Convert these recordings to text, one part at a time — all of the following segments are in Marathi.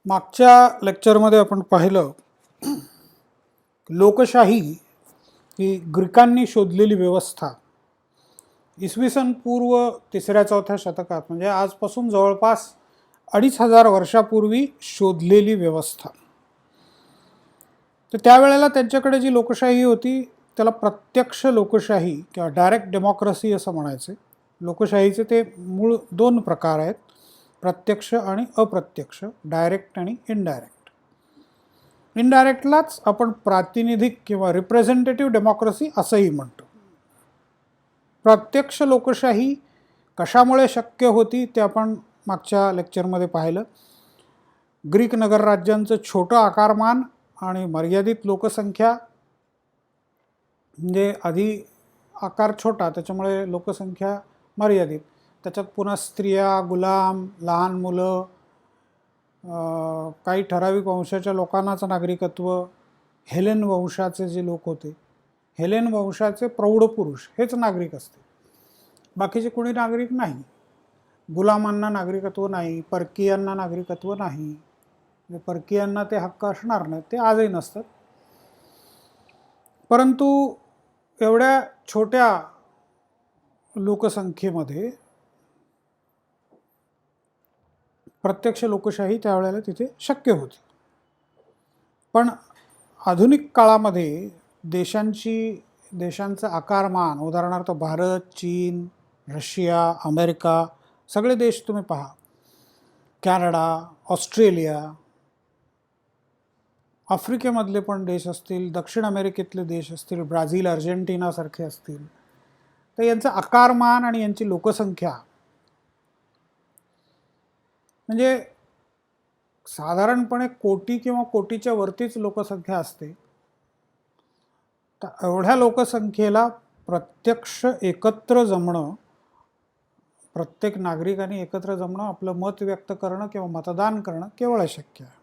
मागच्या लेक्चरमध्ये आपण पाहिलं लोकशाही ही ग्रीकांनी शोधलेली व्यवस्था इसवी सन पूर्व 3ऱ्या-4थ्या शतकात म्हणजे आजपासून जवळपास 2500 वर्षापूर्वी शोधलेली व्यवस्था. तर त्यावेळेला त्यांच्याकडे जी लोकशाही होती त्याला प्रत्यक्ष लोकशाही किंवा डायरेक्ट डेमोक्रेसी असं म्हणायचे. लोकशाहीचे ते मूळ 2 प्रकार आहेत, प्रत्यक्ष आणि अप्रत्यक्ष, डायरेक्ट आणि इनडायरेक्ट. इनडायरेक्टलाच आपण प्रातिनिधिक किंवा रिप्रेझेंटेटिव्ह डेमोक्रेसी असंही म्हणतो. प्रत्यक्ष लोकशाही कशामुळे शक्य होती ते आपण मागच्या लेक्चरमध्ये पाहिलं. ग्रीक नगरराज्यांचं छोटं आकारमान आणि मर्यादित लोकसंख्या, म्हणजे आधी आकार छोटा त्याच्यामुळे लोकसंख्या मर्यादित, त्याच्यात पुन्हा स्त्रिया, गुलाम, लहान मुलं, काही ठराविक वंशाच्या लोकांनाच नागरिकत्व, हेलेन वंशाचे जे लोक होते, हेलेन वंशाचे प्रौढ पुरुष हेच नागरिक असते, बाकीचे कोणी नागरिक नाही. गुलामांना नागरिकत्व नाही, परकीयांना नागरिकत्व नाही, परकीयांना ते हक्क असणार नाहीत, ते आजही नसतात. परंतु एवढ्या छोट्या लोकसंख्येमध्ये प्रत्यक्ष लोकशाही त्यावेळेला तिथे शक्य होती. पण आधुनिक काळामध्ये देशांचं आकारमान, उदाहरणार्थ भारत, चीन, रशिया, अमेरिका, सगळे देश तुम्ही पहा, कॅनडा, ऑस्ट्रेलिया, आफ्रिकेमधले पण देश असतील, दक्षिण अमेरिकेतले देश असतील, ब्राझील, अर्जेंटिनासारखे असतील, तर यांचं आकारमान आणि यांची लोकसंख्या म्हणजे साधारणपणे कोटी किंवा कोटीच्या वरतीच लोकसंख्या असते. तर एवढ्या लोकसंख्येला प्रत्यक्ष एकत्र जमणं, प्रत्येक नागरिकाने एकत्र जमणं, आपलं मत व्यक्त करणं किंवा मतदान करणं केवळ अशक्य आहे.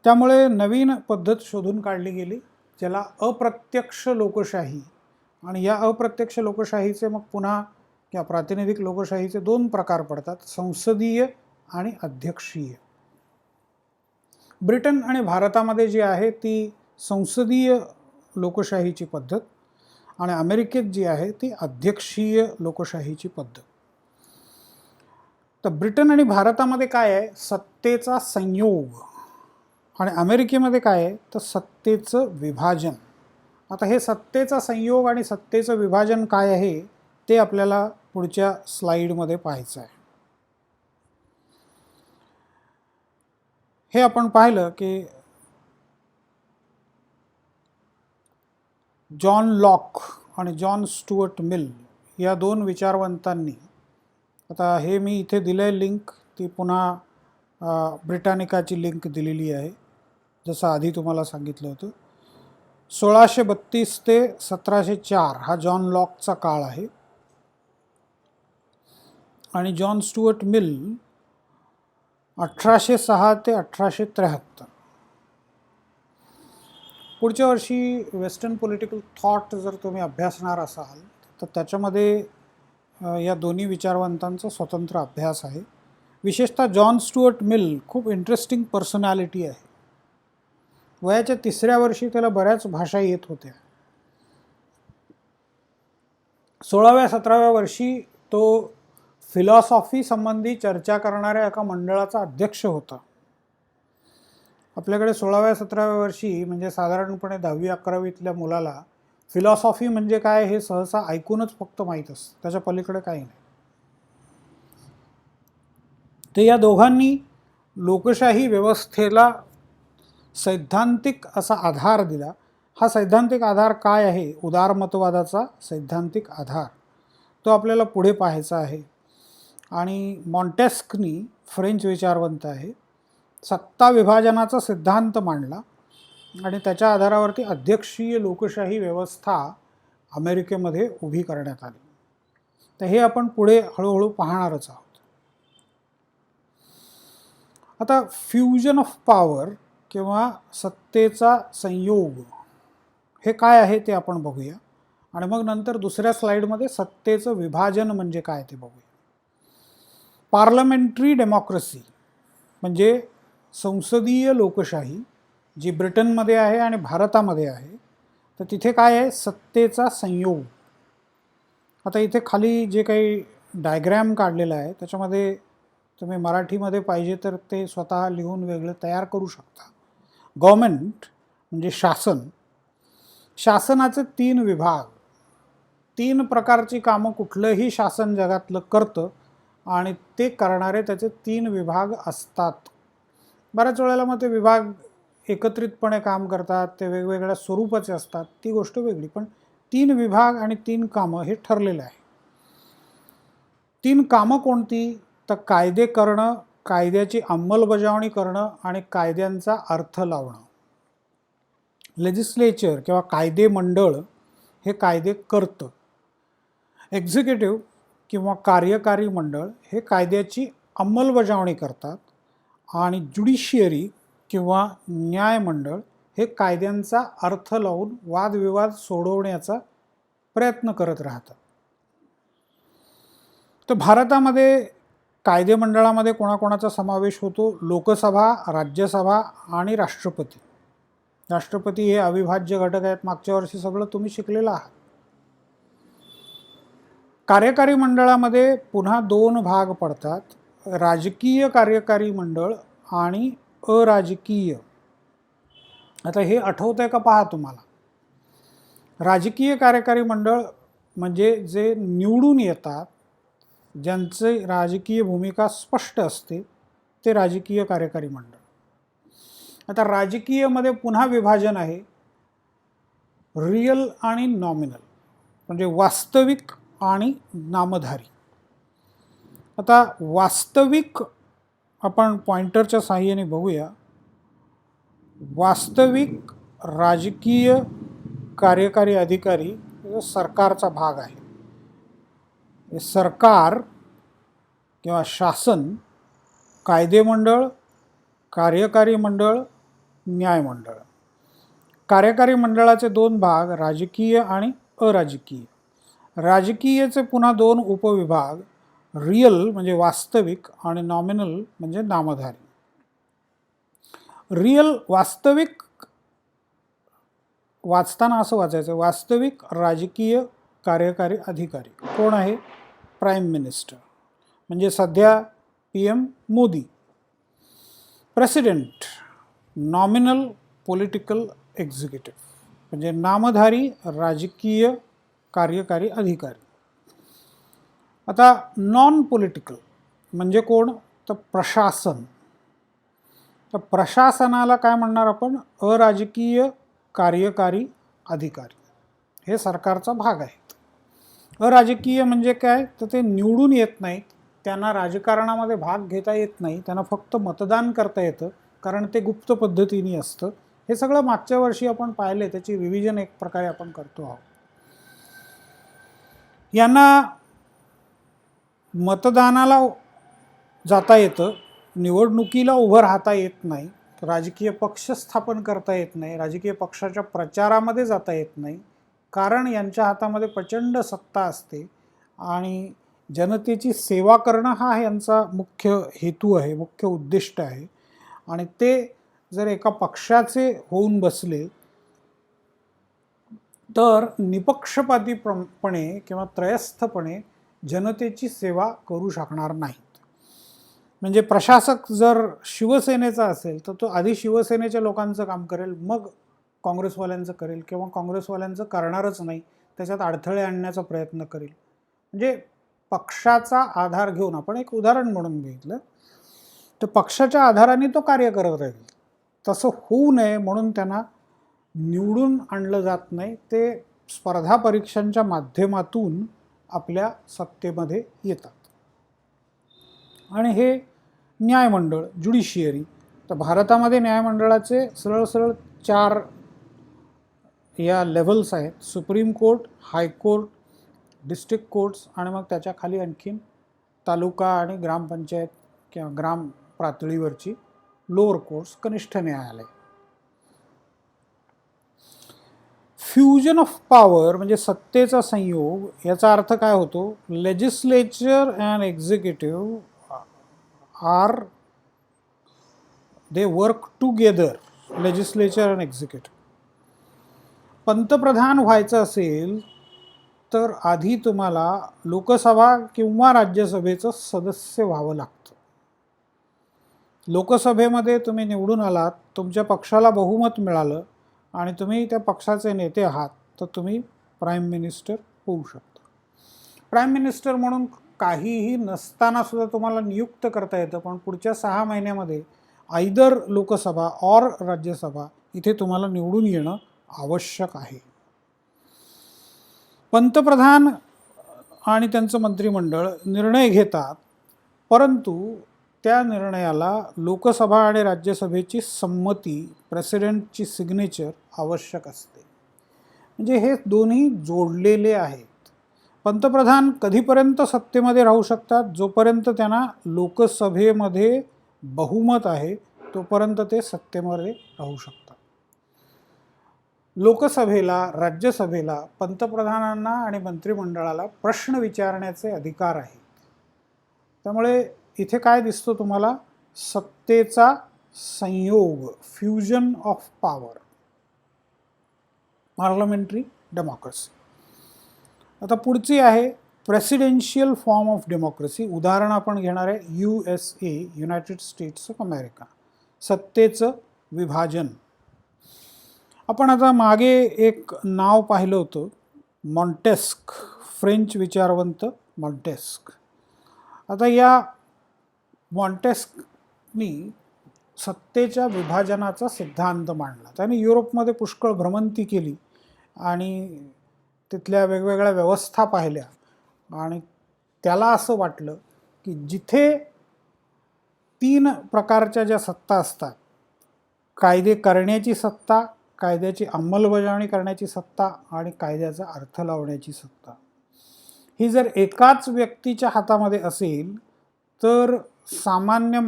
त्यामुळे नवीन पद्धत शोधून काढली गेली ज्याला अप्रत्यक्ष लोकशाही. आणि या अप्रत्यक्ष लोकशाहीचे मग पुन्हा किंवा प्रातिनिधिक लोकशाहीचे 2 प्रकार पडतात, संसदीय आणि अध्यक्षीय. ब्रिटन आणि भारतामध्ये जी आहे ती संसदीय लोकशाहीची पद्धत आणि अमेरिकेत जी आहे ती अध्यक्षीय लोकशाहीची पद्धत. तर ब्रिटन आणि भारतामध्ये काय आहे, सत्तेचा संयोग, आणि अमेरिकेमध्ये काय आहे तर सत्तेचं विभाजन. आता हे सत्तेचा संयोग आणि सत्तेचं विभाजन काय आहे ते आपल्याला पुढच्या स्लाइडमध्ये पाहायचं आहे. हे आपण पाहिलं की जॉन लॉक आणि जॉन स्टुअर्ट मिल या 2 विचारवंतांनी, आता हे मी इथे दिलंय लिंक, ती पुन्हा ब्रिटानिकाची लिंक दिलेली आहे जसं आधी तुम्हाला सांगितलं होतं. 1632 ते 1704 हा जॉन लॉकचा काळ आहे आणि जॉन स्टुअर्ट मिल 1806 ते 1873. पुढच्या वर्षी वेस्टर्न पॉलिटिकल थॉट जर तुम्ही अभ्यासणार असाल तर त्याच्यामध्ये या दोन्ही विचारवंतांचा स्वतंत्र अभ्यास आहे. विशेषतः जॉन स्टुअर्ट मिल खूप इंटरेस्टिंग पर्सनॅलिटी आहे. वयाच्या 3ऱ्या वर्षी त्याला बऱ्याच भाषा येत होत्या. 16व्या-17व्या वर्षी तो फिलॉसॉफी संबंधी चर्चा करणाऱ्या एका मंडळाचा अध्यक्ष होता. आपल्याकडे 16व्या-17व्या वर्षी म्हणजे साधारणपणे 10वी-11वीतल्या मुलाला फिलॉसॉफी म्हणजे काय हे सहसा ऐकूनच फक्त माहीत असतं, त्याच्या पलीकडे काही नाही. तर या दोघांनी लोकशाही व्यवस्थेला सैद्धांतिक असा आधार दिला. हा सैद्धांतिक आधार काय आहे, उदारमतवादाचा सैद्धांतिक आधार, तो आपल्याला पुढे पाहायचा आहे. आणि मॉन्टेस्क्नी, फ्रेंच विचारवंत आहे, सत्ता विभाजनाचा सिद्धांत मांडला आणि त्याच्या आधारावरती अध्यक्षीय लोकशाही व्यवस्था अमेरिकेमध्ये उभी करण्यात आली. तर हे आपण पुढे हळूहळू पाहणारच आहोत. आता फ्युजन ऑफ पॉवर किंवा सत्तेचा संयोग हे काय आहे ते आपण बघूया आणि मग नंतर दुसऱ्या स्लाइडमध्ये सत्तेचं विभाजन म्हणजे काय ते बघूया. पार्लमेंटरी डेमोक्रेसी म्हणजे संसदीय लोकशाही जी ब्रिटनमध्ये आहे आणि भारतामध्ये आहे, तर तिथे काय आहे, सत्तेचा संयोग. आता इथे खाली जे काही डायग्रॅम काढलेलं आहे त्याच्यामध्ये तुम्ही मराठीमध्ये पाहिजे तर ते स्वतः लिहून वेगळं तयार करू शकता. गव्हर्मेंट म्हणजे शासन, शासनाचे 3 विभाग, 3 प्रकारची कामं कुठलंही शासन जगातलं करतं आणि ते करणारे त्याचे 3 विभाग असतात. बऱ्याच वेळेला मग ते विभाग एकत्रितपणे काम करतात, ते वेगवेगळ्या स्वरूपाचे असतात, ती गोष्ट वेगळी, पण 3 विभाग आणि 3 कामं हे ठरलेलं आहे. 3 कामं कोणती, तर कायदे करणं, कायद्याची अंमलबजावणी करणं आणि कायद्यांचा अर्थ लावणं. लेजिस्लेचर किंवा कायदे मंडळ हे कायदे करतं. एक्झिक्युटिव्ह किंवा कार्यकारी मंडळ हे कायद्याची अंमलबजावणी करतात आणि ज्युडिशियरी किंवा न्यायमंडळ हे कायद्यांचा अर्थ लावून वादविवाद सोडवण्याचा प्रयत्न करत राहतात. तर भारतामध्ये कायदे मंडळामध्ये कोणाकोणाचा समावेश होतो, लोकसभा, राज्यसभा आणि राष्ट्रपती. राष्ट्रपती हे अविभाज्य घटक आहेत, मागच्या वर्षी सगळं तुम्ही शिकलेलं आहात. कार्यकारी मंडळामध्ये पुन्हा 2 भाग पडतात, राजकीय कार्यकारी मंडळ आणि अराजकीय. आता हे आठवतंय का पहा तुम्हाला. राजकीय कार्यकारी मंडळ म्हणजे जे निवडून येतात, ज्यांची राजकीय भूमिका स्पष्ट असते, ते राजकीय कार्यकारी मंडळ. आता राजकीयमध्ये पुन्हा विभाजन आहे, रियल आणि नॉमिनल, म्हणजे वास्तविक आणि नामधारी. आता वास्तविक आपण पॉइंटरच्या साहाय्याने बघूया. वास्तविक राजकीय कार्यकारी अधिकारी सरकारचा भाग आहे. सरकार किंवा शासन, कायदेमंडळ, कार्यकारी मंडळ, न्यायमंडळ. कार्यकारी मंडळाचे 2 भाग, राजकीय आणि अराजकीय. राजकीयचे पुन्हा 2 उपविभाग, रियल म्हणजे वास्तविक आणि नॉमिनल म्हणजे नामधारी. रियल वास्तविक वाचताना असं वाचायचं, वास्तविक राजकीय कार्यकारी अधिकारी कोण आहे, प्राईम मिनिस्टर म्हणजे सध्या PM Modi. President, nominal political executive म्हणजे नामधारी राजकीय कार्यकारी अधिकारी. आता नॉन पॉलिटिकल म्हणजे कोण, तर प्रशासन. तर प्रशासनाला काय म्हणणार आपण, अराजकीय कार्यकारी अधिकारी. हे सरकारचा भाग आहेत. अराजकीय म्हणजे काय, तर ते निवडून येत नाहीत, त्यांना राजकारणामध्ये भाग घेता येत नाही, त्यांना फक्त मतदान करता येतं, कारण ते गुप्त पद्धतीने असतं. हे सगळं मागच्या वर्षी आपण पाहिले, त्याची रिव्हिजन एक प्रकारे आपण करतो आहोत. यांना मतदानाला जाता येतं, निवडणुकीला उभं राहता येत नाही, राजकीय पक्ष स्थापन करता येत नाही, राजकीय पक्षाच्या प्रचारामध्ये जाता येत नाही, कारण यांच्या हातामध्ये प्रचंड सत्ता असते आणि जनतेची सेवा करणं हा यांचा मुख्य हेतू आहे, मुख्य उद्दिष्ट आहे. आणि ते जर एका पक्षाचे होऊन बसले तर निपक्षपातीपणे किंवा त्रयस्थपणे जनतेची सेवा करू शकणार नाहीत. म्हणजे प्रशासक जर शिवसेनेचा असेल तर तो आधी शिवसेनेच्या लोकांचं काम करेल, मग काँग्रेसवाल्यांचं करेल, किंवा काँग्रेसवाल्यांचं करणारच नाही, त्याच्यात अडथळे आणण्याचा प्रयत्न करेल. म्हणजे पक्षाचा आधार घेऊन, आपण एक उदाहरण म्हणून घेतलं तर पक्षाच्या आधाराने तो कार्य करत राहील. तसं होऊ नये म्हणून त्यांना निवडून आणलं जात नाही, ते स्पर्धा परीक्षांच्या माध्यमातून आपल्या सत्तेमध्ये येतात. आणि हे न्यायमंडळ, ज्युडिशियरी. तर भारतामध्ये न्यायमंडळाचे सरळ सरळ 4 या लेव्हल्स आहेत, supreme court, high court, district courts आणि मग त्याच्या खाली आणखीन तालुका आणि ग्रामपंचायत किंवा ग्राम पातळीवरची लोअर कोर्ट्स, कनिष्ठ न्यायालय. फ्युजन ऑफ पॉवर म्हणजे सत्तेचा संयोग, याचा अर्थ काय होतो, legislature and executive are they work together, legislature and executive. पंतप्रधान व्हायचं असेल तर आधी तुम्हाला लोकसभा किंवा राज्यसभेचं सदस्य व्हावं लागतं. लोकसभेमध्ये तुम्ही निवडून आलात, तुमच्या पक्षाला बहुमत मिळालं आणि तुम्ही त्या पक्षाचे नेते आहात, तर तुम्ही प्राईम मिनिस्टर होऊ शकता. प्राईम मिनिस्टर म्हणून काहीही नसताना सुद्धा तुम्हाला नियुक्त करता येतं, पण पुढच्या 6 महिन्यामध्ये आयदर लोकसभा और राज्यसभा इथे तुम्हाला निवडून येणं आवश्यक आहे. पंतप्रधान आणि त्यांचं मंत्रिमंडळ निर्णय घेतात, परंतु त्या निर्णयाला लोकसभा आणि राज्यसभेची संमती, प्रेसिडेंटची सिग्नेचर आवश्यक असते. म्हणजे हे दोन्ही जोडलेले आहेत. पंतप्रधान कधीपर्यंत सत्तेमध्ये राहू शकतात? जोपर्यंत त्यांना लोकसभेमध्ये बहुमत आहे तोपर्यंत ते सत्तेमध्ये राहू शकतात. लोकसभेला, राज्यसभेला पंतप्रधानांना आणि मंत्रिमंडळाला प्रश्न विचारण्याचे अधिकार आहेत. त्यामुळे इथे काय दिसतो तुम्हाला? सत्तेचा संयोग, fusion of power, parliamentary democracy. आता पुढची आहे प्रेसिडेन्शियल फॉर्म ऑफ डेमोक्रेसी. उदाहरण आपण घेणार आहे USA, United states of America. सत्तेचं विभाजन. आपण आता मागे एक नाव पाहिलं होतं, मॉन्टेस्क, फ्रेंच विचारवंत मॉन्टेस्क. आता या मॉन्टेस्कनी सत्तेच्या विभाजनाचा सिद्धांत मांडला. त्याने युरोपमध्ये पुष्कळ भ्रमंती केली आणि तिथल्या वेगवेगळ्या व्यवस्था पाहिल्या आणि त्याला असं वाटलं की जिथे 3 प्रकारच्या ज्या सत्ता असतात, कायदे करण्याची सत्ता, कायद्याची अंमलबजावणी करण्याची सत्ता आणि कायद्याचा अर्थ लावण्याची सत्ता, ही जर एकाच व्यक्तीच्या हातामध्ये असेल तर सामान्य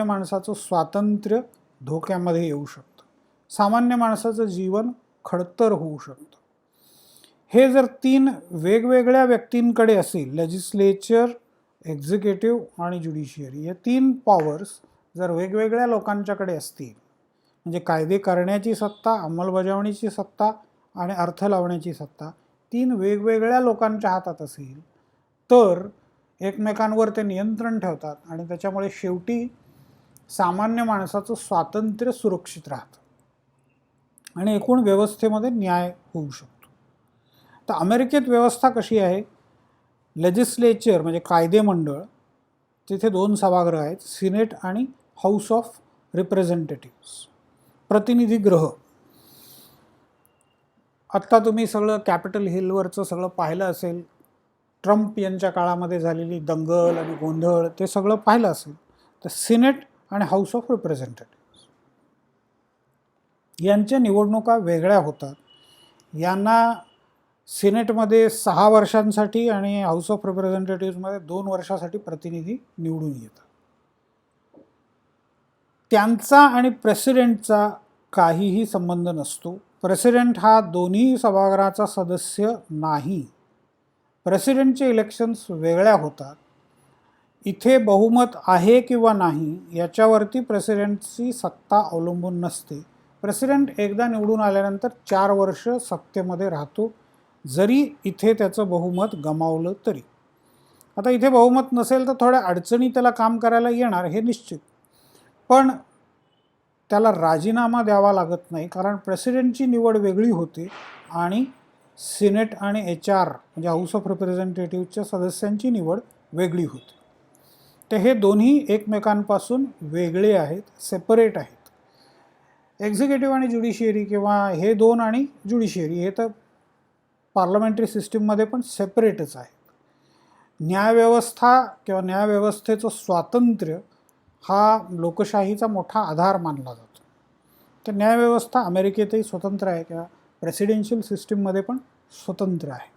माणसाचं स्वातंत्र्य धोक्यामध्ये येऊ शकतं. सामान्य माणसाचं जीवन खडतर होऊ शकतं. हे जर 3 वेगवेगळ्या व्यक्तींकडे असेल, लेजिस्लेचर, एक्झिक्युटिव्ह आणि ज्युडिशियरी, या 3 पॉवर्स जर वेगवेगळ्या लोकांच्याकडे असतील, म्हणजे कायदे करण्याची सत्ता, अंमलबजावणीची सत्ता आणि अर्थ लावण्याची सत्ता 3 वेगवेगळ्या लोकांच्या हातात असेल, तर एकमेकांवर ते नियंत्रण ठेवतात आणि त्याच्यामुळे शेवटी सामान्य माणसाचं स्वातंत्र्य सुरक्षित राहतं आणि एकूण व्यवस्थेमध्ये न्याय होऊ शकतो. तर अमेरिकेत व्यवस्था कशी आहे? लेजिस्लेचर म्हणजे कायदेमंडळ, तिथे 2 सभागृह आहेत, सिनेट आणि हाऊस ऑफ रिप्रेझेंटेटिव्स, प्रतिनिधीगृह. आत्ता तुम्ही सगळं कॅपिटल हिलवरचं सगळं पाहिलं असेल. ट्रम्प यांच्या काळामध्ये झालेली दंगल आणि गोंधळ ते सगळं पाहिलं असेल. तर सिनेट आणि हाऊस ऑफ रिप्रेझेंटेटिव्स यांच्या निवडणुका वेगळ्या होतात. यांना सिनेटमध्ये 6 वर्षांसाठी आणि हाऊस ऑफ रिप्रेझेंटेटिव्समध्ये 2 वर्षासाठी प्रतिनिधी निवडून येतात. त्यांचा आणि प्रेसिडेंटचा काहीही संबंध नसतो. प्रेसिडेंट हा दोन्ही सभागृहाचा सदस्य नाही. प्रेसिडेंटचे इलेक्शन्स वेगळ्या होतात. इथे बहुमत आहे किंवा नाही याच्यावरती प्रेसिडेंटची सत्ता अवलंबून नसते. प्रेसिडेंट एकदा निवडून आल्यानंतर 4 वर्ष सत्तेमध्ये राहतो, जरी इथे त्याचं बहुमत गमावलं तरी. आता इथे बहुमत नसेल तर थोड्या अडचणी त्याला काम करायला येणार, हे निश्चित. पण त्याला राजीनामा द्यावा लागत नाही, कारण प्रेसिडेंटची निवड वेगळी होते आणि सिनेट आणि HR म्हणजे हाऊस ऑफ रिप्रेझेंटेटिव्हच्या सदस्यांची निवड वेगळी होते. तर हे दोन्ही एकमेकांपासून वेगळे आहेत, सेपरेट आहेत. एक्झिक्युटिव्ह आणि ज्युडिशियरी किंवा हे 2 आणि ज्युडिशियरी हे तर पार्लमेंटरी सिस्टीममध्ये पण सेपरेटच आहे. न्यायव्यवस्था किंवा न्यायव्यवस्थेचं स्वातंत्र्य हा लोकशाहीचा मोठा आधार मानला जातो. तर न्यायव्यवस्था अमेरिकेतही स्वतंत्र आहे किंवा प्रेसिडेन्शियल सिस्टीममध्ये पण स्वतंत्र आहे.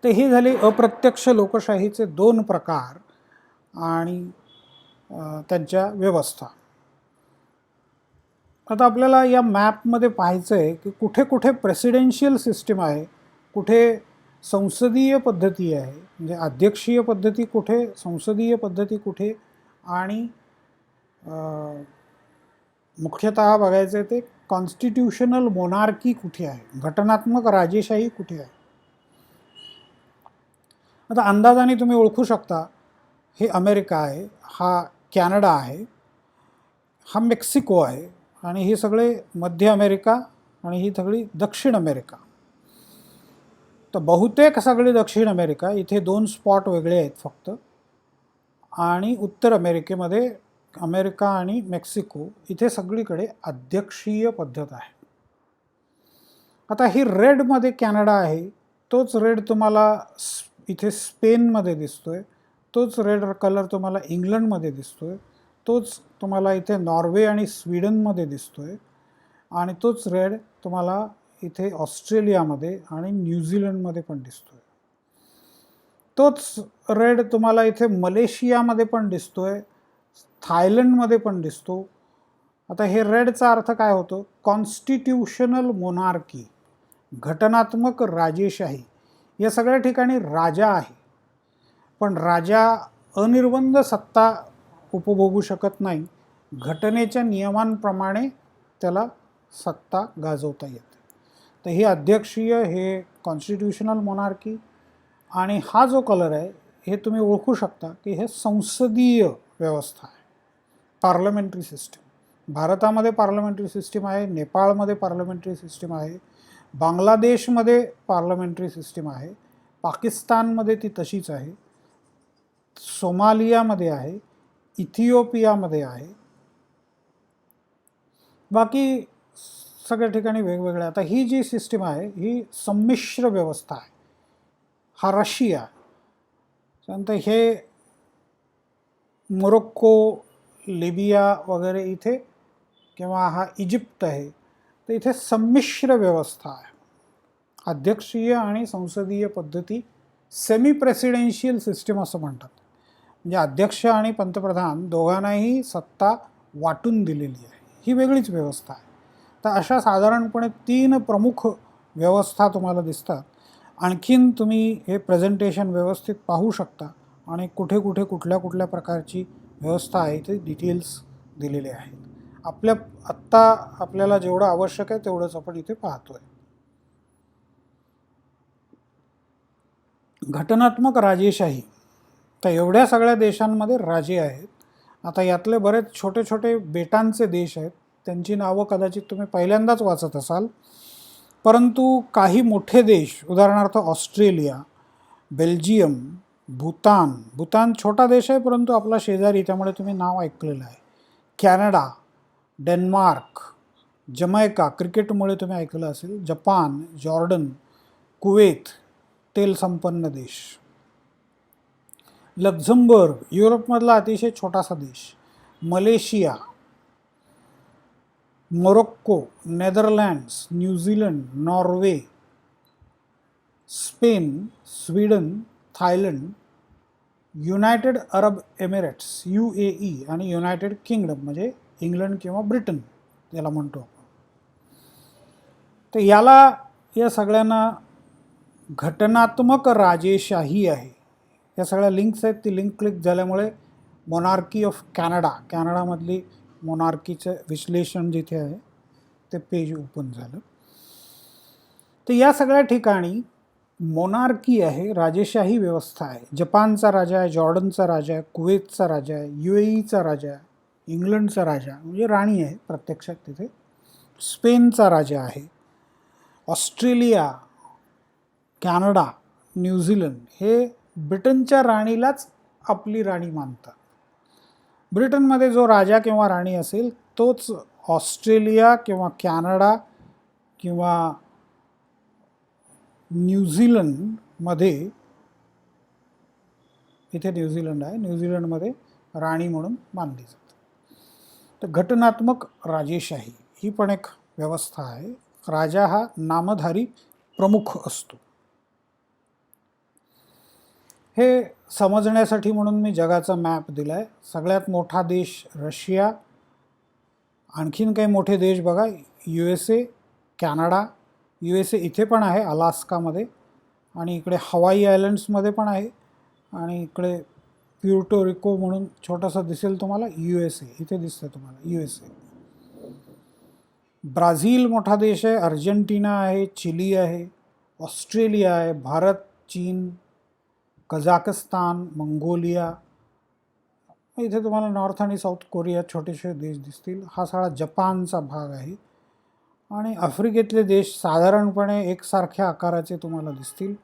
तर हे झाले अप्रत्यक्ष लोकशाहीचे 2 प्रकार आणि त्यांच्या व्यवस्था. आता आपल्याला या मॅपमध्ये पाहायचं आहे की कुठे कुठे प्रेसिडेन्शियल सिस्टीम आहे, कुठे संसदीय पद्धती आहे, म्हणजे अध्यक्षीय पद्धती कुठे, संसदीय पद्धती कुठे आणि मुख्यतः बघायचं ते कॉन्स्टिट्यूशनल मोनार्की कुठे आहे, घटनात्मक राजेशाही कुठे आहे. आता अंदाजाने तुम्ही ओळखू शकता, हे अमेरिका आहे, हा कॅनडा आहे, हा मेक्सिको आहे, आणि ही सगळे मध्य अमेरिका आणि ही सगळी दक्षिण अमेरिका. तर बहुतेक सगळी दक्षिण अमेरिका, इथे 2 स्पॉट वेगळे आहेत फक्त, आणि उत्तर अमेरिकेमध्ये अमेरिका आणि मेक्सिको इथे सगळीकडे अध्यक्षीय पद्धत आहे. आता ही रेडमध्ये कॅनडा आहे, तोच रेड तुम्हाला इथे स्पेनमध्ये दिसतोय, तोच रेड कलर तुम्हाला इंग्लंडमध्ये दिसतोय, तोच तुम्हाला इथे नॉर्वे आणि स्वीडनमध्ये दिसतोय, आणि तोच रेड तुम्हाला इथे ऑस्ट्रेलियामध्ये आणि न्यूझीलंडमध्ये पण दिसतोय. तोच रेड तुम्हाला इथे मलेशियामध्ये पण दिसतोय, थायलंडमध्ये पण दिसतो. आता हे रेडचा अर्थ काय होतो? कॉन्स्टिट्यूशनल मोनार्की, घटनात्मक राजेशाही. या सगळ्या ठिकाणी राजा आहे, पण राजा अनिर्बंध सत्ता उपभोगू शकत नाही, घटनेच्या नियमांप्रमाणे त्याला सत्ता गाजवता येते. तर हे अध्यक्षीय, हे कॉन्स्टिट्यूशनल मोनार्की, आणि हा जो कलर आहे हे तुम्ही ओळखू शकता की हे संसदीय व्यवस्था आहे, पार्लमेंटरी सिस्टीम. भारतामध्ये पार्लमेंटरी सिस्टीम आहे, नेपाळमध्ये पार्लमेंटरी सिस्टीम आहे, बांगलादेशमध्ये पार्लमेंटरी सिस्टीम आहे, पाकिस्तानमध्ये ती तशीच आहे, सोमालियामध्ये आहे, इथिओपियामध्ये आहे, बाकी सगळ्या ठिकाणी वेगवेगळ्या. आता ही जी सिस्टीम आहे ही संमिश्र व्यवस्था आहे. हा रशिया, त्यानंतर हे मोरोक्को, लिबिया वगैरे इथे, किंवा हा इजिप्त आहे, तर इथे संमिश्र व्यवस्था आहे, अध्यक्षीय आणि संसदीय पद्धती, सेमी प्रेसिडेन्शियल सिस्टीम असं म्हणतात. म्हणजे अध्यक्ष आणि पंतप्रधान दोघांनाही सत्ता वाटून दिलेली आहे, ही वेगळीच व्यवस्था आहे. तर अशा साधारणपणे 3 प्रमुख व्यवस्था तुम्हाला दिसतात. आणखीन तुम्ही हे प्रेझेंटेशन व्यवस्थित पाहू शकता, आणि कुठे कुठे कुठल्या कुठल्या प्रकारची व्यवस्था आहे ते डिटेल्स दिलेले आहेत. आत्ता आपल्याला जेवढं आवश्यक आहे तेवढंच आपण इथे पाहतोय. घटनात्मक राजेशाही. तर एवढ्या सगळ्या देशांमध्ये राजे आहेत. आता यातले बरेच छोटे छोटे बेटांचे देश आहेत, त्यांची नावं कदाचित तुम्ही पहिल्यांदाच वाचत असाल, परंतु काही मोठे देश, उदाहरणार्थ ऑस्ट्रेलिया, बेल्जियम, भूतान छोटा देश आहे परंतु आपला शेजारी, त्यामुळे तुम्ही नाव ऐकलेलं आहे, कॅनडा, डेन्मार्क, जमैका, क्रिकेटमुळे तुम्ही ऐकलं असेल, जपान, जॉर्डन, कुवेत, तेल संपन्न देश, लक्झमबर्ग, युरोपमधला अतिशय छोटासा देश, Malaysia, Morocco, Netherlands, New Zealand, Norway, Spain, Sweden, Thailand, United Arab Emirates UAE, आणि युनायटेड किंगडम म्हणजे इंग्लंड किंवा ब्रिटन याला म्हणतो आपण. तर या सगळ्यांना घटनात्मक राजेशाही आहे. या सगळ्या लिंक्स आहेत, ती लिंक क्लिक झाल्यामुळे मोनार्की ऑफ कॅनडामधली मोनार्कीचं विश्लेषण जिथे आहे ते पेज ओपन झालं. तर या सगळ्या ठिकाणी मोनार्की आहे, राजेशाही व्यवस्था आहे. जपानचा राजा आहे, जॉर्डनचा राजा आहे, कुवेतचा राजा आहे, UAEचा राजा आहे, इंग्लंडचा राजा म्हणजे राणी आहे प्रत्यक्षात तिथे, स्पेनचा राजा आहे, ऑस्ट्रेलिया, कॅनडा, न्यूझीलंड हे ब्रिटनच्या राणीलाच आपली राणी मानतात. ब्रिटनमध्ये जो राजा किंवा राणी असेल तोच ऑस्ट्रेलिया किंवा कॅनडा किंवा न्यूझीलंडमध्ये, इथे न्यूझीलंड आहे, न्यूझीलंडमध्ये राणी म्हणून मानली जाते. तर घटनात्मक राजेशाही ही पण एक व्यवस्था आहे. राजा हा नामधारी प्रमुख असतो. हे समजण्यासाठी म्हणून मी जगाचा मॅप दिला आहे. सगळ्यात मोठा देश रशिया, आणखीन काही मोठे देश बघा, USA, कॅनडा, USA इथे पण आहे अलास्कामध्ये, आणि इकडे हवाई आयलंड्समध्ये पण आहे, आणि इकडे प्युर्टो रिको म्हणून छोटंसं दिसेल तुम्हाला, USA इथे दिसतं तुम्हाला USA. ब्राझील मोठा देश आहे, अर्जेंटिना आहे, चिली आहे, ऑस्ट्रेलिया आहे, भारत, चीन, कझाकस्तान, मंगोलिया, इथे तुम्हाला नॉर्थ आणि साऊथ कोरिया छोटेसे देश दिसतील. हा सगळा जपानचा भाग आहे. आणि आफ्रिकेतले देश साधारणपणे एकसारख्या आकाराचे तुम्हाला दिसतील.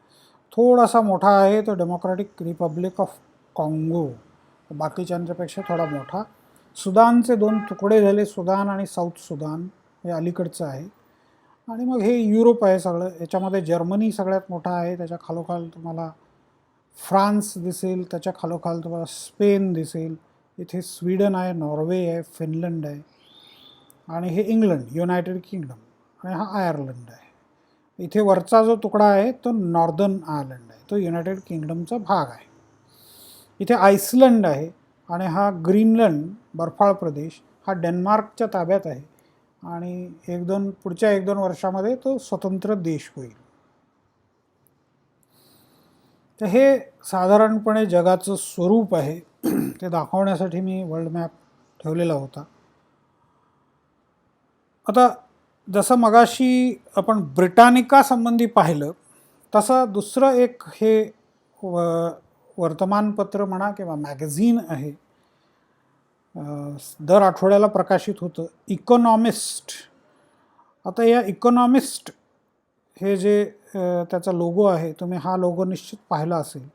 थोडासा मोठा आहे तो डेमोक्रॅटिक रिपब्लिक ऑफ काँगो, बाकीच्यांच्यापेक्षा थोडा मोठा. सुदानचे 2 तुकडे झाले, सुदान आणि साऊथ सुदान, हे अलीकडचं आहे. आणि मग हे युरोप आहे सगळं. याच्यामध्ये जर्मनी सगळ्यात मोठा आहे, त्याच्या खालोखाल तुम्हाला फ्रान्स दिसेल, त्याच्या खालोखाल तुम्हाला स्पेन दिसेल, इथे स्वीडन आहे, नॉर्वे आहे, फिनलंड आहे, आणि हे इंग्लंड, युनायटेड किंगडम, आणि हा आयर्लंड आहे. इथे वरचा जो तुकडा आहे तो नॉर्दर्न आयर्लंड आहे, तो युनायटेड किंगडमचा भाग आहे. इथे आइसलंड आहे, आणि हा ग्रीनलंड बर्फाळ प्रदेश हा डेन्मार्कच्या ताब्यात आहे, आणि पुढच्या 1-2 वर्षामध्ये तो स्वतंत्र देश होईल. तर हे साधारणपणे जगाचं स्वरूप आहे. ते दाखवण्यासाठी मी वर्ल्ड मॅप ठेवलेला होता. आता जसं मगाशी आपण ब्रिटानिका संबंधी पाहिलं, तसं दुसरं एक हे वर्तमानपत्र म्हणा किंवा मॅगझिन आहे, दर आठवड्याला प्रकाशित होतं, इकॉनॉमिस्ट. आता या इकॉनॉमिस्ट हे जे त्याचा लोगो आहे, तुम्ही हा लोगो निश्चित पाहिला असेल.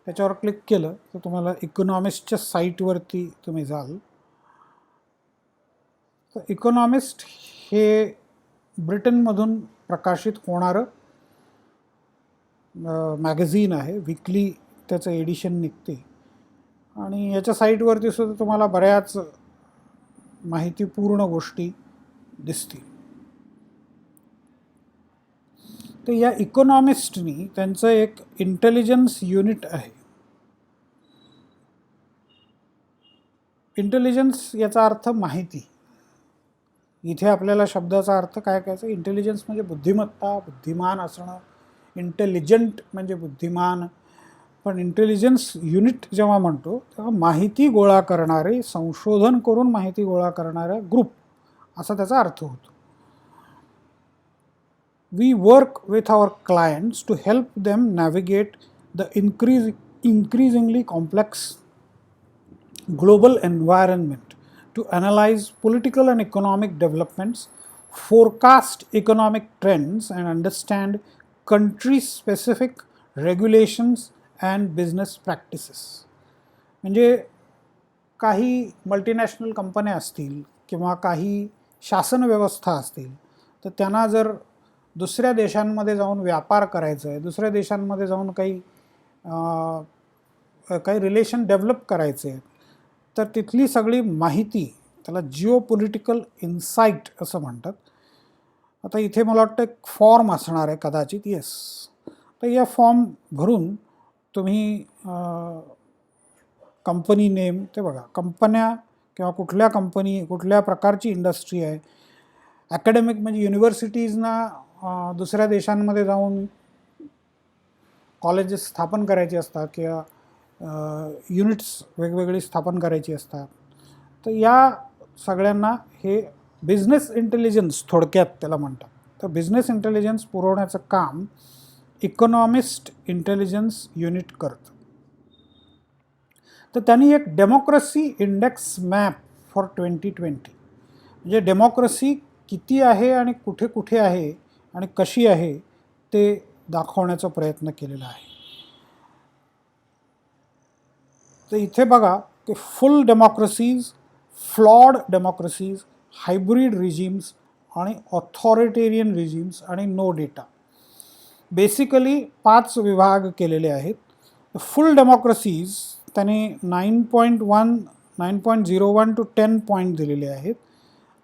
त्याच्यावर क्लिक केलं तर तुम्हाला इकॉनॉमिस्टच्या साईटवरती तुम्ही जाल. तर इकॉनॉमिस्ट हे ब्रिटनमधून प्रकाशित होणारं मॅगझिन आहे, वीकली त्याचं एडिशन निघते, आणि याच्या साईटवरती सुद्धा तुम्हाला बऱ्याच माहितीपूर्ण गोष्टी दिसतील. तर या इकॉनॉमिस्टनी त्यांचं एक इंटेलिजन्स युनिट आहे. इंटेलिजन्स याचा अर्थ माहिती. इथे आपल्याला शब्दाचा अर्थ काय करायचा, इंटेलिजन्स म्हणजे बुद्धिमत्ता, बुद्धिमान असणं. इंटेलिजंट म्हणजे बुद्धिमान. पण इंटेलिजन्स युनिट जेव्हा म्हणतो तेव्हा माहिती गोळा करणारे, संशोधन करून माहिती गोळा करणारा ग्रुप, असा त्याचा अर्थ होतो. We work with our clients to help them navigate the increasingly complex global environment, to analyze political and economic developments, forecast economic trends, and understand country-specific regulations and business practices. म्हणजे काही मल्टीनॅशनल कंपन्या असतील किंवा काही शासन व्यवस्था असतील, तर त्यांना जर दुसऱ्या देशांमध्ये जाऊन व्यापार करायचं आहे, दुसऱ्या देशांमध्ये जाऊन काही रिलेशन डेव्हलप करायचे आहेत, तर तिथली सगळी माहिती, त्याला जिओ पॉलिटिकल इन्साईट असं म्हणतात. आता इथे मला वाटतं एक फॉर्म असणार आहे कदाचित, येस. तर या फॉर्म भरून तुम्ही कंपनी नेम, ते बघा, कंपन्या किंवा कुठल्या कंपनी, कुठल्या प्रकारची इंडस्ट्री आहे. ॲकॅडमिक म्हणजे युनिव्हर्सिटीजना दुसऱ्या देशांमध्ये जाऊन कॉलेजेस स्थापन करायचे असतात किंवा युनिट्स वेगवेगळी स्थापन करायची असतात. तर या सगळ्यांना हे बिझनेस इंटेलिजन्स थोडक्यात त्याला म्हणतात. तर बिझनेस इंटेलिजन्स पुरवण्याचं काम इकॉनॉमिस्ट इंटेलिजन्स युनिट करतं. तर त्यांनी एक डेमोक्रेसी इंडेक्स मॅप फॉर 2020, म्हणजे डेमोक्रेसी किती आहे आणि कुठे कुठे आहे आणि कशी आहे ते दाखवण्याचा प्रयत्न केलेला आहे. तर इथे बघा की फुल democracies, flawed democracies, hybrid regimes आणि ऑथॉरिटेरियन रिजिम्स आणि नो डेटा, बेसिकली 5 विभाग केलेले आहेत. फुल डेमोक्रेसीज त्याने 9.1, 9.01 to 10 पॉईंट दिलेले आहेत,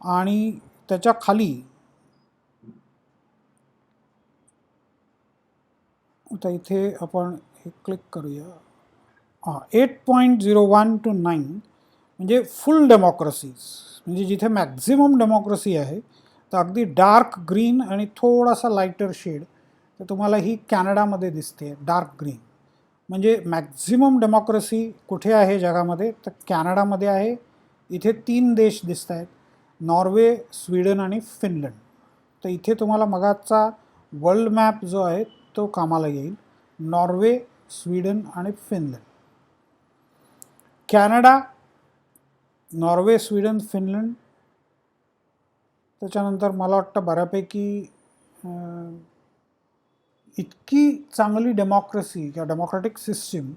आणि त्याच्या खाली आता इथे आपण हे क्लिक करूया. 8.01 to 9 म्हणजे फुल डेमोक्रेसीज, म्हणजे जिथे मॅक्झिमम डेमोक्रेसी आहे. तर अगदी डार्क ग्रीन आणि थोडासा लाईटर शेड, तर तुम्हाला ही कॅनडामध्ये दिसते डार्क ग्रीन. म्हणजे मॅक्झिमम डेमोक्रेसी कुठे आहे जगामध्ये, तर कॅनडामध्ये आहे. इथे 3 देश दिसत आहेत, नॉर्वे, स्वीडन आणि फिनलंड. तर इथे तुम्हाला मगाचा वर्ल्ड मॅप जो आहे तो कामाला येईल. नॉर्वे, स्वीडन आणि Finland. Canada, Norway, Sweden, Finland. त्याच्यानंतर मला वाटतं बऱ्यापैकी इतकी चांगली डेमोक्रेसी किंवा डेमोक्रॅटिक सिस्टीम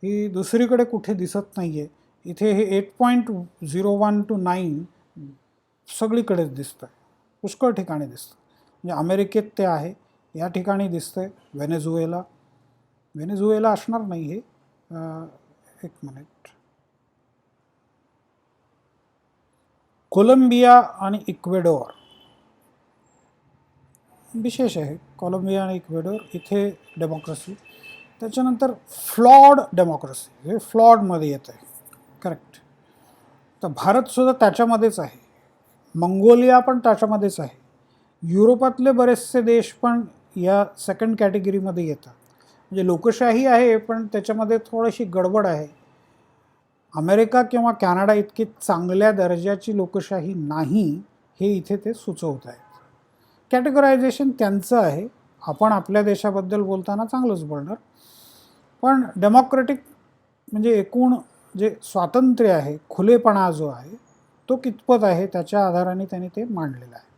ही दुसरीकडे कुठे दिसत नाही आहे. इथे हे 8.01 to 9 सगळीकडेच दिसतं आहे, पुष्कळ ठिकाणी दिसतं. म्हणजे अमेरिकेत ते आहे, या ठिकाणी दिसतं आहे. व्हेनेझुएला असणार नाही हे, एक मिनिट. कोलंबिया आणि इक्वेडोर विशेष आहे. कोलंबिया आणि इक्वेडोर इथे डेमोक्रेसी. त्याच्यानंतर फ्लॉड डेमोक्रेसी, हे फ्लॉडमध्ये येतं आहे, करेक्ट. तर भारतसुद्धा त्याच्यामध्येच आहे. मंगोलिया पण त्याच्यामध्येच आहे. युरोपातले बरेचसे देश पण या सेकंड कॅटेगरीमध्ये येतात. म्हणजे लोकशाही आहे पण त्याच्यामध्ये थोडीशी गडबड आहे. अमेरिका किंवा कॅनडा इतकी चांगल्या दर्जाची लोकशाही नाही, हे इथे ते सुचवत आहेत. कॅटेगरायझेशन त्यांचं आहे, आपण आपल्या देशाबद्दल बोलताना चांगलंच बोलणार. पण डेमोक्रॅटिक म्हणजे एकूण जे स्वातंत्र्य आहे, खुलेपणा जो आहे तो कितपत आहे त्याच्या आधाराने त्यांनी ते मांडलेलं आहे.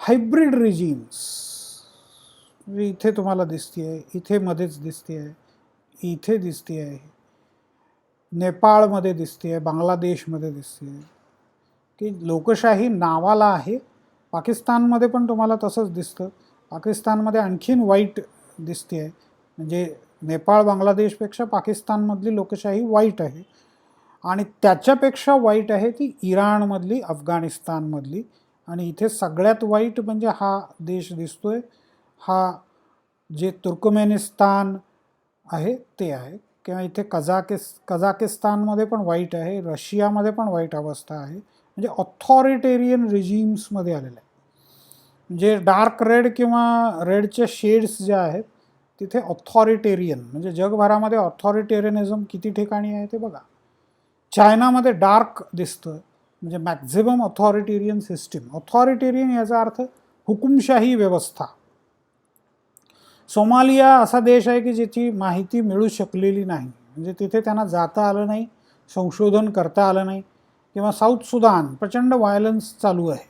हायब्रिड रिजीम्स इथे तुम्हाला दिसते आहे, इथे मध्येच दिसते आहे, इथे दिसते आहे, नेपाळमध्ये दिसते आहे, बांगलादेशमध्ये दिसते आहे, की लोकशाही नावाला आहे. पाकिस्तानमध्ये पण तुम्हाला तसंच दिसतं. पाकिस्तानमध्ये आणखीन वाईट दिसते आहे. म्हणजे नेपाळ, बांगलादेशपेक्षा पाकिस्तानमधली लोकशाही वाईट आहे. आणि त्याच्यापेक्षा वाईट आहे ती इराणमधली, अफगाणिस्तानमधली. आणि इथे सगळ्यात वाईट म्हणजे हा देश दिसतोय, हा जे तुर्कमेनिस्तान आहे ते आहे. किंवा इथे कझाकिस्तानमध्ये पण वाईट आहे, रशियामध्ये पण वाईट अवस्था आहे. म्हणजे ऑथॉरिटेरियन रिजीम्समध्ये आलेलं आहे. म्हणजे डार्क रेड किंवा रेडचे शेड्स जे आहेत तिथे ऑथॉरिटेरियन, म्हणजे जगभरामध्ये ऑथॉरिटेरियनिझम किती ठिकाणी आहे ते बघा. चायनामध्ये डार्क दिसतं, म्हणजे मॅक्झिमम ऑथॉरिटेरियन सिस्टीम. ऑथॉरिटेरियन याचा अर्थ हुकुमशाही व्यवस्था. सोमालिया असा देश आहे की ज्याची माहिती मिळू शकलेली नाही, म्हणजे तिथे त्यांना जाता आलं नाही, संशोधन करता आलं नाही. किंवा साऊथ सुदान, प्रचंड व्हायलन्स चालू आहे,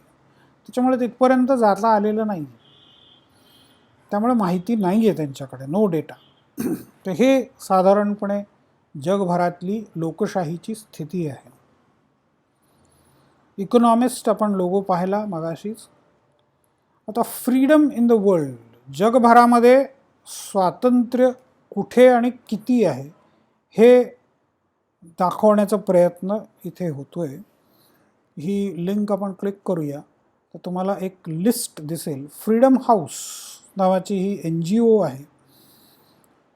त्याच्यामुळे तिथपर्यंत जाता आलेलं नाही, त्यामुळे माहिती नाही आहे त्यांच्याकडे, नो डेटा. तर हे साधारणपणे जगभरातली लोकशाहीची स्थिती आहे. इकॉनॉमिस्ट आपण लोगो पाहिला मगाशीच. आता फ्रीडम इन द वर्ल्ड, जगभरामध्ये स्वातंत्र्य कुठे आणि किती आहे हे दाखवण्याचा प्रयत्न इथे होतोय. ही लिंक आपण क्लिक करूया तर तुम्हाला एक लिस्ट दिसेल. फ्रीडम हाऊस नावाची ही NGO आहे.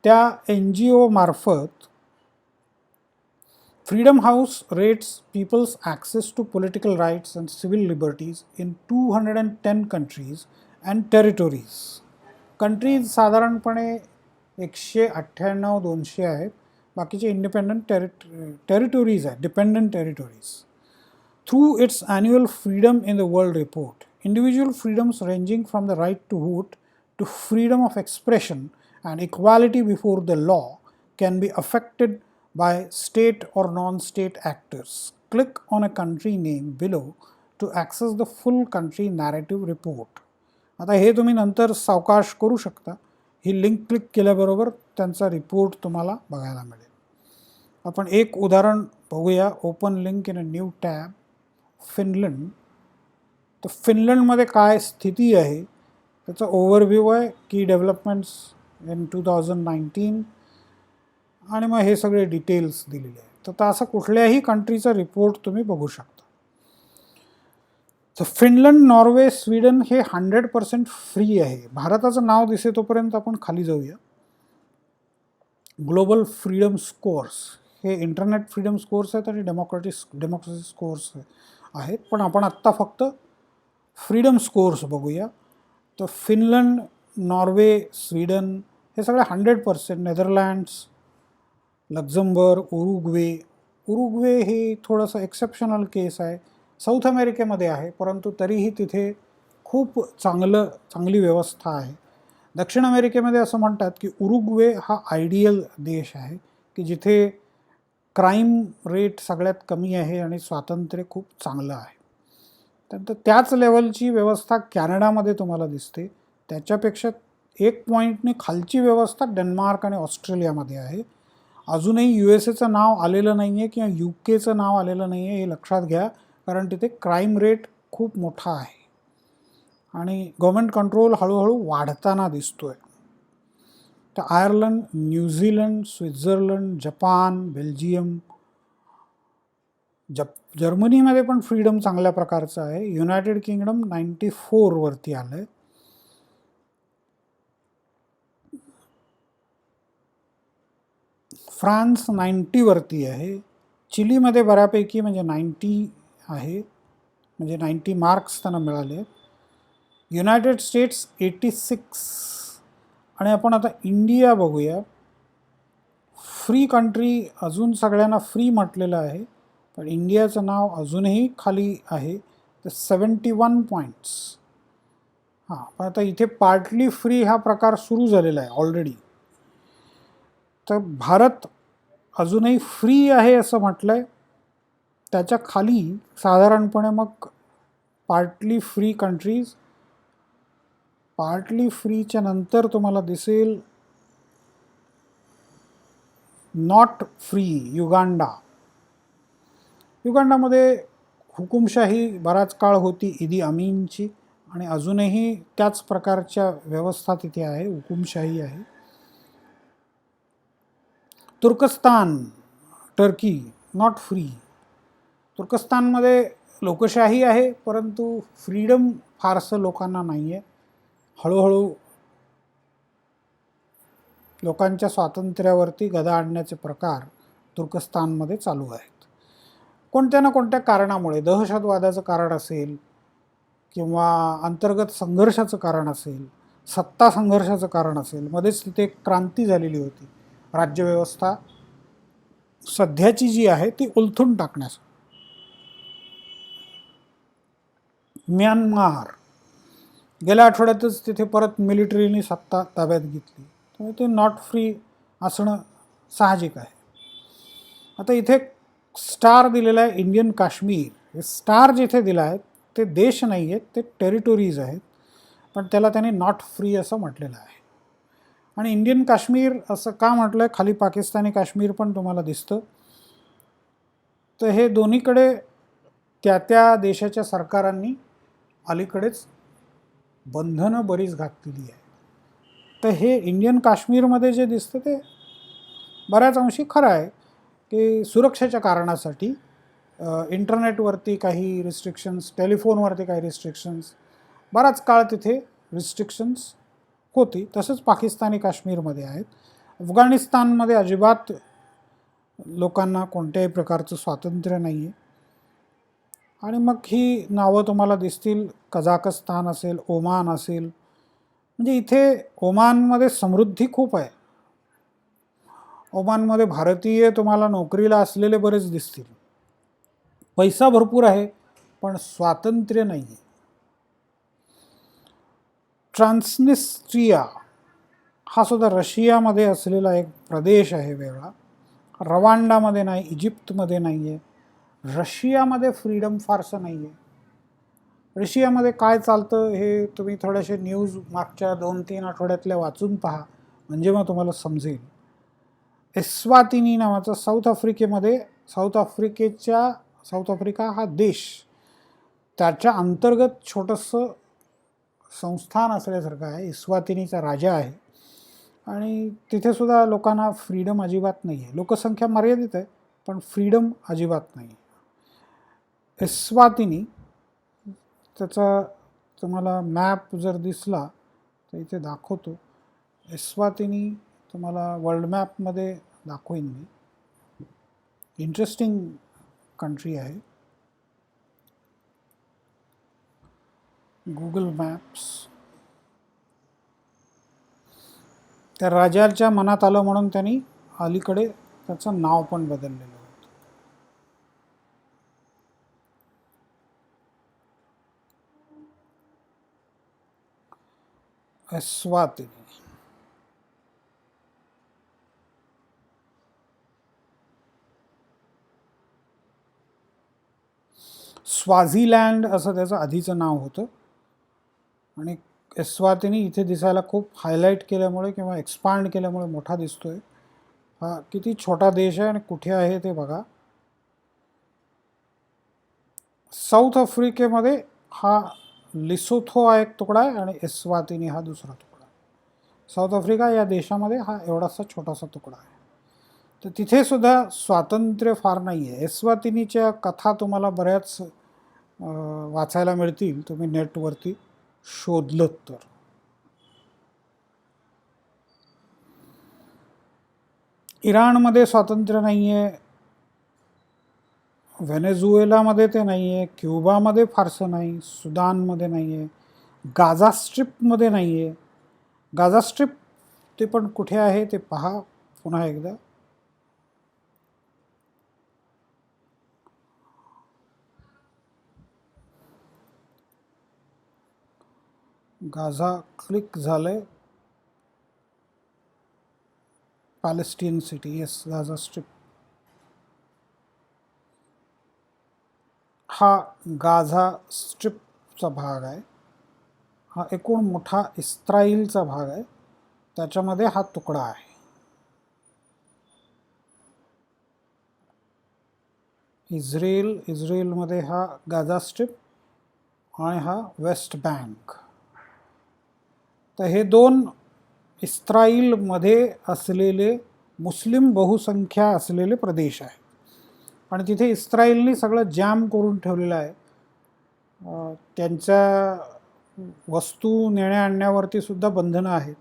त्या NGO मार्फत Freedom House rates people's access to political rights and civil liberties in 210 countries and territories. Countries साधारणपणे 198-200 आहेत, बाकीचे इंडिपेंडंट टेरिटोरीज आहेत, dependent territories. Through its annual Freedom in the World report, individual freedoms ranging from the right to vote to freedom of expression and equality before the law can be affected by state or non-state actors. Click on a country name below to access the full country narrative report. आता हे तुम्ही नंतर सावकाश करू शकता. ही लिंक क्लिक केल्याबरोबर त्यांचा रिपोर्ट तुम्हाला बघायला मिळेल. आपण एक उदाहरण बघूया. Open link in a new tab. Finland. तर फिनलंडमध्ये काय स्थिती आहे त्याचा ओव्हरव्ह्यू आहे. की डेव्हलपमेंट्स इन 2019 आणि मग हे सगळे डिटेल्स दिलेले आहेत. तर असं कुठल्याही कंट्रीचा रिपोर्ट तुम्ही बघू शकता. तर फिनलंड, नॉर्वे, स्वीडन हे 100% फ्री आहे. भारताचं नाव दिसे तोपर्यंत आपण खाली जाऊया. ग्लोबल फ्रीडम स्कोअर्स हे इंटरनेट फ्रीडम स्कोअर्स आहेत आणि डेमोक्रेसी स्कोअर्स आहेत, पण आपण आत्ता फक्त फ्रीडम स्कोअर्स बघूया. तर फिनलंड, नॉर्वे, स्वीडन, हे सगळे 100%. नेदरलँड्स, लक्झमबर्ग, उरुग्वे हे थोडंसं एक्सेप्शनल केस आहे. साऊथ अमेरिकेमध्ये आहे, परंतु तरीही तिथे खूप चांगली व्यवस्था आहे. दक्षिण अमेरिकेमध्ये असं म्हणतात की उरुग्वे हा आयडियल देश आहे की जिथे क्राईम रेट सगळ्यात कमी आहे आणि स्वातंत्र्य खूप चांगलं आहे. त्यानंतर त्याच लेवलची व्यवस्था कॅनडामध्ये तुम्हाला दिसते. त्याच्यापेक्षा 1 पॉईंटने खालची व्यवस्था डेन्मार्क आणि ऑस्ट्रेलियामध्ये आहे. अजूनही USA नाव आलेलं नाही आहे किंवा UKचं नाव आलेलं नाही आहे, हे लक्षात घ्या, कारण तिथे क्राईम रेट खूप मोठा आहे आणि गव्हर्मेंट कंट्रोल हळूहळू वाढताना दिसतोय. तर Ireland, New Zealand, Switzerland, Japan, Belgium, जर्मनीमध्ये पण फ्रीडम चांगल्या प्रकारचं आहे. युनायटेड किंगडम 94 वरती आलं आहे. फ्रान्स 90 वरती आहे. चिलीमध्ये बऱ्यापैकी म्हणजे 90 आहे, म्हणजे 90 मार्क्स त्यांना मिळाले. United states 86. आणि आपण आता इंडिया बघूया. फ्री कंट्री, अजून सगळ्यांना फ्री म्हटलेलं आहे, पण इंडियाचं नाव अजूनही खाली आहे. तर 71 पॉईंट्स. हां, पण आता इथे पार्टली फ्री हा प्रकार सुरू झालेला आहे ऑलरेडी. तर भारत अजूनही फ्री आहे असं म्हटलं आहे. त्याच्या खाली साधारणपणे मग पार्टली फ्री कंट्रीज, पार्टली फ्रीच्या नंतर तुम्हाला दिसेल नॉट फ्री युगांडा. युगांडामध्ये हुकुमशाही बराच काळ होती इदी अमीनची आणि अजूनही त्याच प्रकारच्या व्यवस्था तिथे आहे, हुकुमशाही आहे. तुर्कस्तान, टर्की, नॉट फ्री. तुर्कस्तानमध्ये लोकशाही आहे, परंतु फ्रीडम फारसं लोकांना नाही आहे. हळूहळू लोकांच्या स्वातंत्र्यावरती गदा आणण्याचे प्रकार तुर्कस्तानमध्ये चालू आहेत. कोणत्या ना कोणत्या कारणामुळे, दहशतवादाचं कारण असेल किंवा अंतर्गत संघर्षाचं कारण असेल, सत्ता संघर्षाचं कारण असेल, मध्येच तिथे एक क्रांती झालेली होती राज्यव्यवस्था सध्याची जी आहे ती उलथून टाकण्यास. म्यानमार, गेल्या आठवड्यातच तिथे परत मिलिटरीने सत्ता ताब्यात घेतली, त्यामुळे ते नॉट फ्री असणं साहजिक आहे. आता इथे स्टार दिलेला आहे इंडियन काश्मीर. हे स्टार जिथे दिला आहे ते देश नाही आहेत, ते टेरिटोरीज आहेत, पण त्याला त्याने नॉट फ्री असं म्हटलेलं आहे. आणि इंडियन काश्मीर असं का म्हटलं आहे, खाली पाकिस्तानी काश्मीर पण तुम्हाला दिसतं. तर हे दोन्हीकडे त्या देशाच्या सरकारांनी अलीकडेच बंधनं बरीच घातलेली आहे. तर हे इंडियन काश्मीरमध्ये जे दिसतं ते बऱ्याच अंशी खरं आहे की सुरक्षेच्या कारणासाठी इंटरनेटवरती काही रिस्ट्रिक्शन्स, टेलिफोनवरती काही रिस्ट्रिक्शन्स, बराच काळ तिथे रिस्ट्रिक्शन्स होती. तसंच पाकिस्तानी काश्मीरमध्ये आहेत. अफगाणिस्तानमध्ये अजिबात लोकांना कोणत्याही प्रकारचं स्वातंत्र्य नाही आहे. आणि मग ही नावं तुम्हाला दिसतील, कझाकस्तान असेल, ओमान असेल. म्हणजे इथे ओमानमध्ये समृद्धी खूप आहे. ओमानमध्ये भारतीय तुम्हाला नोकरीला असलेले बरेच दिसतील. पैसा भरपूर आहे, पण स्वातंत्र्य नाही आहे. ट्रान्सनिस्ट्रिया हा सुद्धा रशियामध्ये असलेला एक प्रदेश आहे वेगळा. रवांडामध्ये नाही, इजिप्तमध्ये नाही आहे. रशियामध्ये फ्रीडम फारसं नाही आहे. रशियामध्ये काय चालतं हे तुम्ही थोडेसे न्यूज मागच्या 2-3 आठवड्यातल्या वाचून पहा, म्हणजे मग तुम्हाला समजेल. एस्वातिनी नावाचा साऊथ आफ्रिका हा देश, त्याच्या अंतर्गत छोटंसं संस्थान असल्यासारखं आहे. एस्वातिनीचा राजा आहे आणि तिथेसुद्धा लोकांना फ्रीडम अजिबात नाही आहे. लोकसंख्या मर्यादित आहे, पण फ्रीडम अजिबात नाही. एस्वातिनी, त्याचा तुम्हाला मॅप जर दिसला तर इथे दाखवतो. एस्वातिनी तुम्हाला वर्ल्ड मॅपमध्ये दाखवेन मी. इंटरेस्टिंग कंट्री आहे. Google maps. त्या राजाच्या मनात आलं म्हणून त्यांनी अलीकडे त्याचं नाव पण बदललेलं होतं. एस्वातिनी. स्वाझीलँड असं त्याचं आधीचं नाव होतं आणि एस्वातिनी इथे दिसायला खूप हायलाईट केल्यामुळे किंवा एक्सपांड केल्यामुळे मोठा दिसतोय. हा किती छोटा देश आहे आणि कुठे आहे ते बघा. साऊथ आफ्रिकेमध्ये हा लिसोथो हा एक तुकडा आहे आणि एस्वातिनी हा दुसरा तुकडा आहे. साऊथ आफ्रिका या देशामध्ये हा एवढासा छोटासा तुकडा आहे. तर तिथे सुद्धा स्वातंत्र्य फार नाही आहे. एस्वातिनीच्या कथा तुम्हाला बऱ्याच वाचायला मिळतील तुम्ही नेटवरती शोधलत तर. इराणमध्ये स्वातंत्र्य नाही आहे, व्हेनेझुएलामध्ये ते नाही आहे, क्युबामध्ये फारसं नाही, सुदानमध्ये नाही आहे, गाझा स्ट्रिपमध्ये नाही आहे. गाझा स्ट्रिप ते पण कुठे आहे ते पहा पुन्हा एकदा. गाझा क्लिक झालंय. Palestine city, yes, Gaza strip. हा गाझा स्ट्रिपचा भाग आहे. हा एकूण मोठा इस्राईलचा भाग आहे, त्याच्यामध्ये हा तुकडा आहे. इस्रायलमध्ये हा गाझा स्ट्रिप आणि हा वेस्ट बँक. तर हे दोन इस्राईलमध्ये असलेले मुस्लिम बहुसंख्या असलेले प्रदेश आहे आणि तिथे इस्रायलने सगळं जॅम करून ठेवलेलं आहे. त्यांच्या वस्तू नेण्या आणण्यावरती सुद्धा बंधनं आहेत.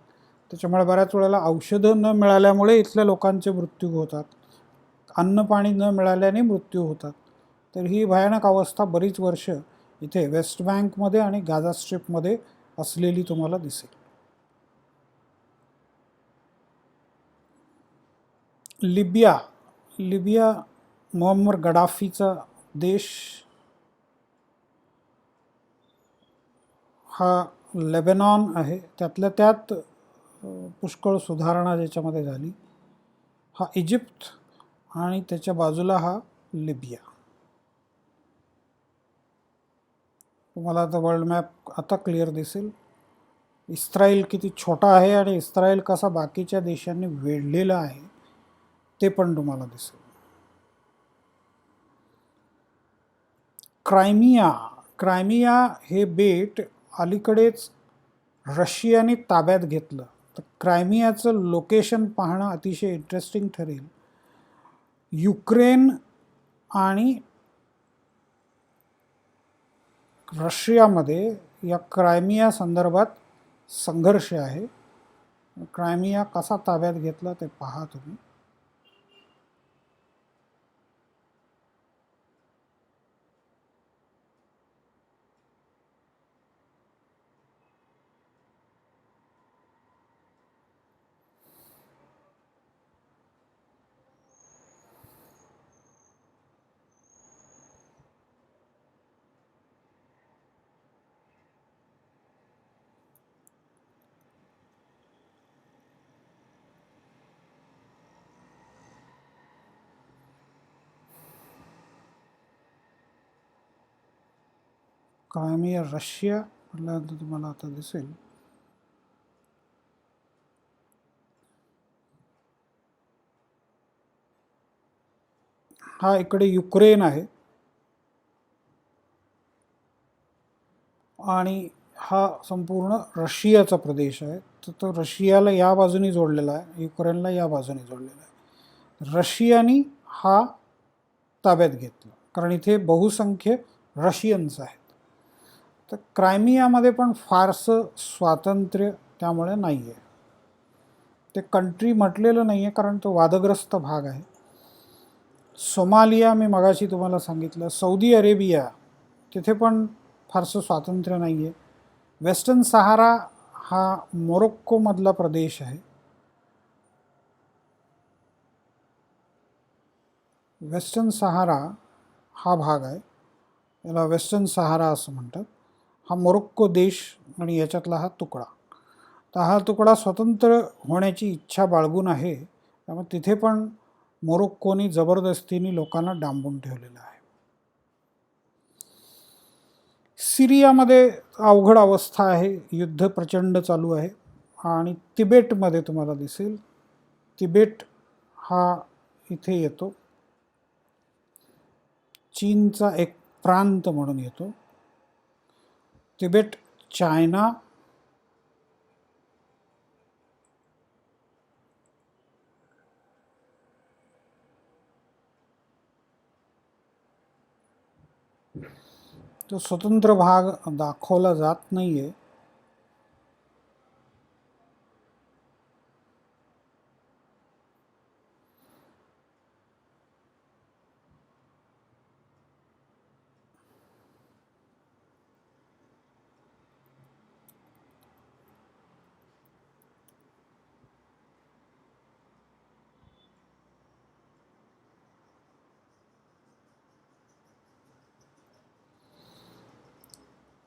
त्याच्यामुळे बऱ्याच वेळेला औषधं न मिळाल्यामुळे इथल्या लोकांचे मृत्यू होतात, अन्न पाणी न मिळाल्याने मृत्यू होतात. तर ही भयानक अवस्था बरीच वर्ष इथे वेस्ट बँकमध्ये आणि गाझा स्ट्रिपमध्ये असलेली तुम्हाला दिसेल. लिबिया मुअम्मर गडाफीचा देश. हा लेबनॉन आहे, त्यातल्या त्यात पुष्कळ सुधारणा ज्याच्यामध्ये झाली. हा इजिप्त आणि त्याच्या बाजूला हा लिबिया. तुम्हाला आता वर्ल्ड मॅप आता क्लिअर दिसेल. इस्रायल किती छोटा आहे आणि इस्रायल कसा बाकीच्या देशांनी वेढलेला आहे ते पण तुम्हाला दिसेल. क्रायमिया हे बेट अलीकडेच रशियाने ताब्यात घेतलं. तर क्रायमियाचं लोकेशन पाहणं अतिशय इंटरेस्टिंग ठरेल. युक्रेन आणि रशियामध्ये या क्रायमिया संदर्भात संघर्ष आहे. क्रायमिया कसा ताब्यात घेतला ते पहा तुम्ही. क्रायमिया रशिया म्हटल्यानंतर तुम्हाला आता दिसेल. हा इकडे युक्रेन आहे आणि हा संपूर्ण रशियाचा प्रदेश आहे. तर तो रशियाला या बाजूनी जोडलेला आहे, युक्रेनला या बाजूने जोडलेला आहे. रशियानी हा ताब्यात घेतला कारण इथे बहुसंख्य रशियन्स आहेत. तर क्रायमियामध्ये पण फारसं स्वातंत्र्य त्यामुळे नाही आहे. ते कंट्री म्हटलेलं नाही आहे कारण तो वादग्रस्त भाग आहे. सोमालिया मी मगाशी तुम्हाला सांगितलं. सौदी अरेबिया तिथे पण फारसं स्वातंत्र्य नाही आहे. वेस्टर्न सहारा हा मोरोक्कोमधला प्रदेश आहे वेस्टर्न सहारा हा भाग आहे, याला वेस्टर्न सहारा असं म्हणतात. हा मोरोक्को देश आणि याच्यातला हा तुकडा. तर हा तुकडा स्वतंत्र होण्याची इच्छा बाळगून आहे, त्यामुळे तिथे पण मोरोक्कोनी जबरदस्तीने लोकांना डांबून ठेवलेलं आहे. सिरियामध्ये अवघड अवस्था आहे, युद्ध प्रचंड चालू आहे. आणि तिबेटमध्ये तुम्हाला दिसेल, तिबेट हा इथे येतो, चीनचा एक प्रांत म्हणून येतो. तिबेट, चायना, तो स्वतंत्र भाग दाखवला जात नाहीये.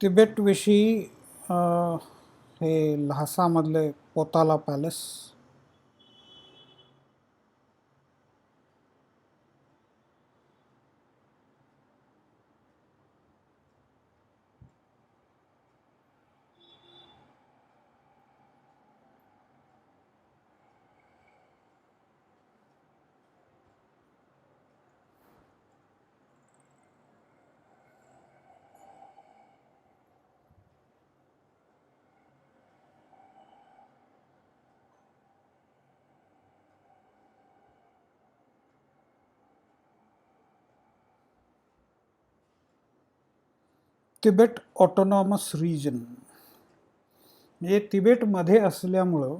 तिबेटविषयी हे ल्हासामधले Potala palace, Tibet autonomous region. म्हणजे तिबेटमध्ये असल्यामुळं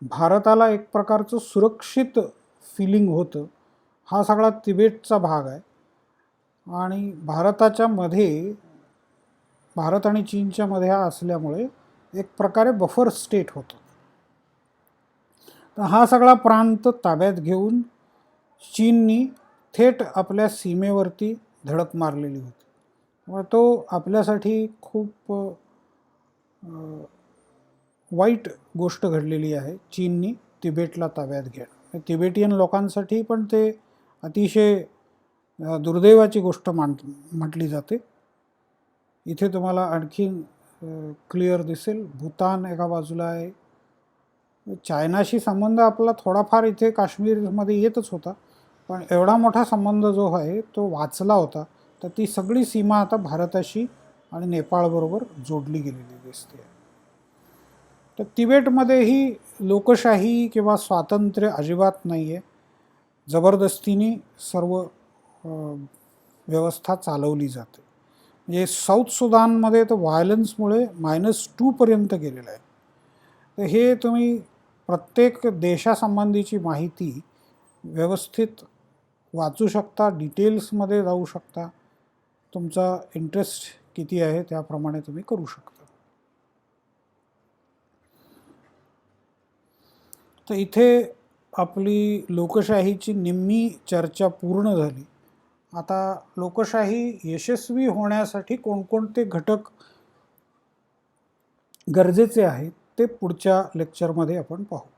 भारताला एक प्रकारचं सुरक्षित फिलिंग होतं. हा सगळा तिबेटचा भाग आहे आणि भारताच्या मध्ये, भारत आणि चीनच्या मध्ये हा असल्यामुळे एक प्रकारे बफर स्टेट होतं. तर हा सगळा प्रांत ताब्यात घेऊन चीननी थेट आपल्या सीमेवरती धडक मारलेली होती. त्यामुळे तो आपल्यासाठी खूप वाईट गोष्ट घडलेली आहे, चीननी तिबेटला ताब्यात घेणं. तिबेटियन लोकांसाठी पण ते अतिशय दुर्दैवाची गोष्ट म्हटली जाते. इथे तुम्हाला आणखीन क्लिअर दिसेल, भूतान एका बाजूला आहे. चायनाशी संबंध आपला थोडाफार इथे काश्मीरमध्ये येतच होता, पण एवढा मोठा संबंध जो आहे तो वाचला होता. तर ती सगळी सीमा आता भारताशी आणि नेपाळबरोबर जोडली गेलेली दिसते. तर तिबेटमध्येही लोकशाही किंवा स्वातंत्र्य अजिबात नाही आहे. जबरदस्तीने सर्व व्यवस्था चालवली जाते. म्हणजे साऊथ सुदानमध्ये तर व्हायलन्समुळे -2पर्यंत गेलेलं आहे. तर हे तुम्ही प्रत्येक देशासंबंधीची माहिती व्यवस्थित वाचू शकता, डिटेल्समध्ये जाऊ शकता. तुमचा इंटरेस्ट किती आहे त्याप्रमाणे तुम्ही करू शकता. तर इथे आपली लोकशाहीची निम्मी चर्चा पूर्ण झाली. आता लोकशाही यशस्वी होण्यासाठी कोणकोणते घटक गरजेचे आहेत ते पुढच्या लेक्चरमध्ये आपण पाहू.